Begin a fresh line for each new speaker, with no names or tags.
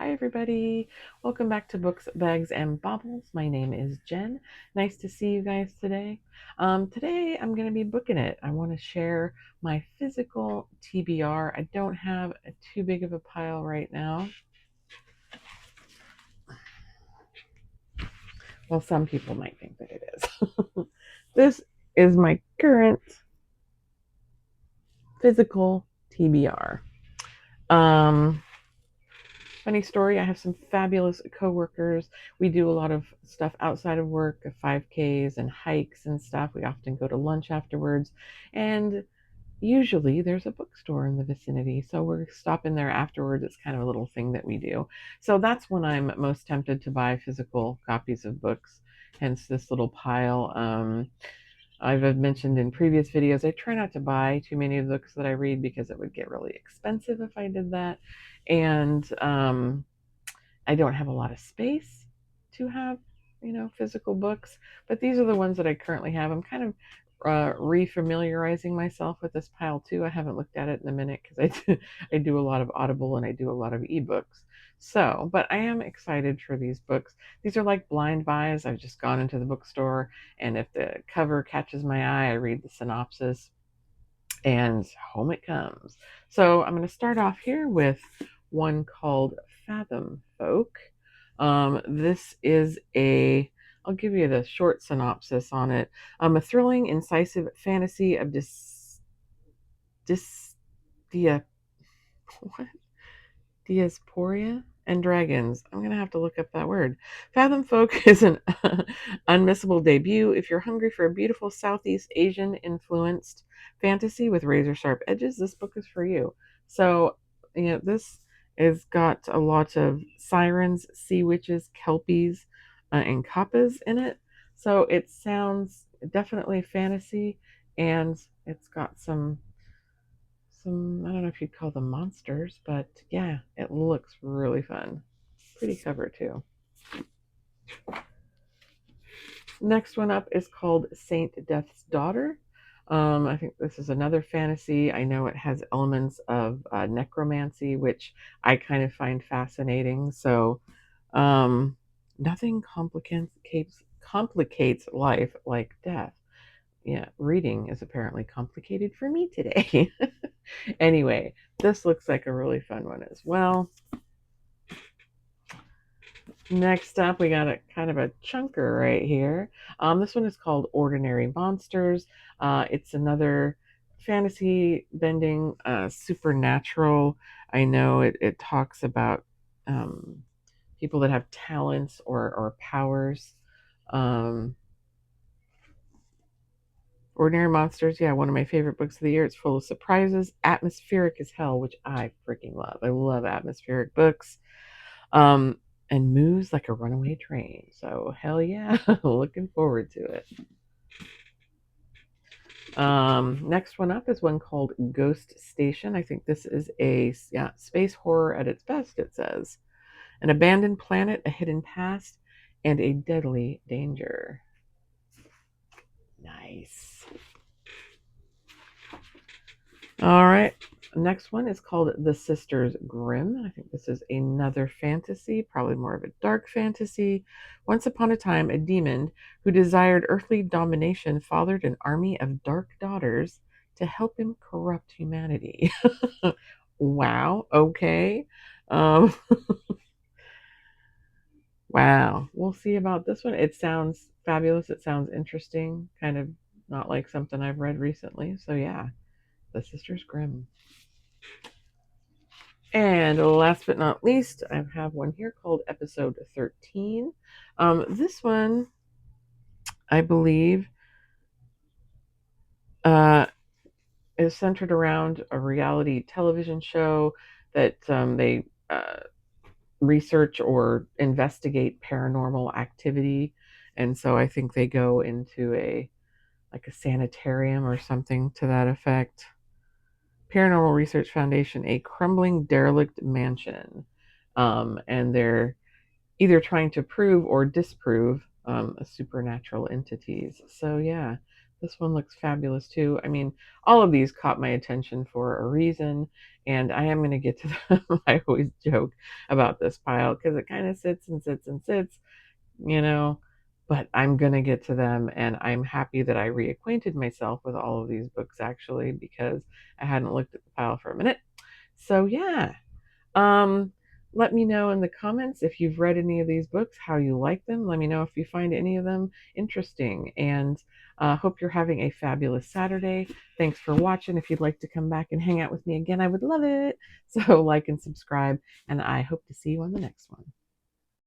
Hi, everybody. Welcome back to Books, Bags, and Baubles. My name is Jen. Nice to see you guys today. Today, I'm going to be booking it. I want to share my physical TBR. I don't have too big of a pile right now. Well, some people might think that it is. This is my current physical TBR. Um, Funny story, I have some fabulous coworkers. We do a lot of stuff outside of work, 5Ks and hikes and stuff. We often go to lunch afterwards. And usually there's a bookstore in the vicinity. So we're stopping there afterwards. It's kind of a little thing that we do. So that's when I'm most tempted to buy physical copies of books, hence this little pile. I've mentioned in previous videos, I try not to buy too many of the books that I read because it would get really expensive if I did that. And I don't have a lot of space to have, physical books, but these are the ones that I currently have. I'm kind of refamiliarizing myself with this pile too. I haven't looked at it in a minute because I do a lot of Audible and I do a lot of ebooks. So, but I am excited for these books. These are like blind buys. I've just gone into the bookstore, and if the cover catches my eye, I read the synopsis, and home it comes. So I'm going to start off here with one called Fathom Folk. This is I'll give you the short synopsis on it. A thrilling, incisive fantasy of dia, what? Diasporia and dragons. I'm going to have to look up that word. Fathom Folk is an unmissable debut. If you're hungry for a beautiful Southeast Asian influenced fantasy with razor sharp edges, this book is for you. So, this has got a lot of sirens, sea witches, kelpies, and kappas in it. So it sounds definitely fantasy, and it's got some, I don't know if you'd call them monsters, but yeah, it looks really fun. Pretty cover too. Next one up is called Saint Death's Daughter. I think this is another fantasy. I know it has elements of necromancy, which I kind of find fascinating. So, nothing complicates life like death. Yeah, reading is apparently complicated for me today. Anyway, this looks like a really fun one as well. Next up, we got a kind of a chunker right here. This one is called Ordinary Monsters. It's another fantasy bending, supernatural. I know it talks about people that have talents or powers. Um, Ordinary Monsters, yeah, one of my favorite books of the year. It's full of surprises, atmospheric as hell, which I freaking love. I love atmospheric books. Um, and moves like a runaway train. So hell yeah, looking forward to it. Next one up is one called Ghost Station. I think this is a space horror at its best. It says an abandoned planet, a hidden past, and a deadly danger. Nice. All right. Next one is called The Sisters Grimm. I think this is another fantasy, probably more of a dark fantasy. Once upon a time, a demon who desired earthly domination fathered an army of dark daughters to help him corrupt humanity. Wow. Okay. Um, wow. We'll see about this one. It sounds fabulous. It sounds interesting. Kind of not like something I've read recently. So, yeah, The Sisters Grimm. And last but not least, I have one here called Episode 13. This one, I believe, uh, is centered around a reality television show that they research or investigate paranormal activity. And so I think they go into a sanitarium or something to that effect. Paranormal Research Foundation, a crumbling derelict mansion. And they're either trying to prove or disprove supernatural entities. So, yeah, This one looks fabulous too. I mean, all of these caught my attention for a reason, and I am going to get to them. I always joke about this pile because it kind of sits and sits and sits, you know, but I'm going to get to them, and I'm happy that I reacquainted myself with all of these books actually because I hadn't looked at the pile for a minute. So, yeah. Um, Let me know in the comments if you've read any of these books, how you like them. Let me know if you find any of them interesting. And hope you're having a fabulous Saturday. Thanks for watching. If you'd like to come back and hang out with me again, I would love it. So like and subscribe, and I hope to see you on the next one.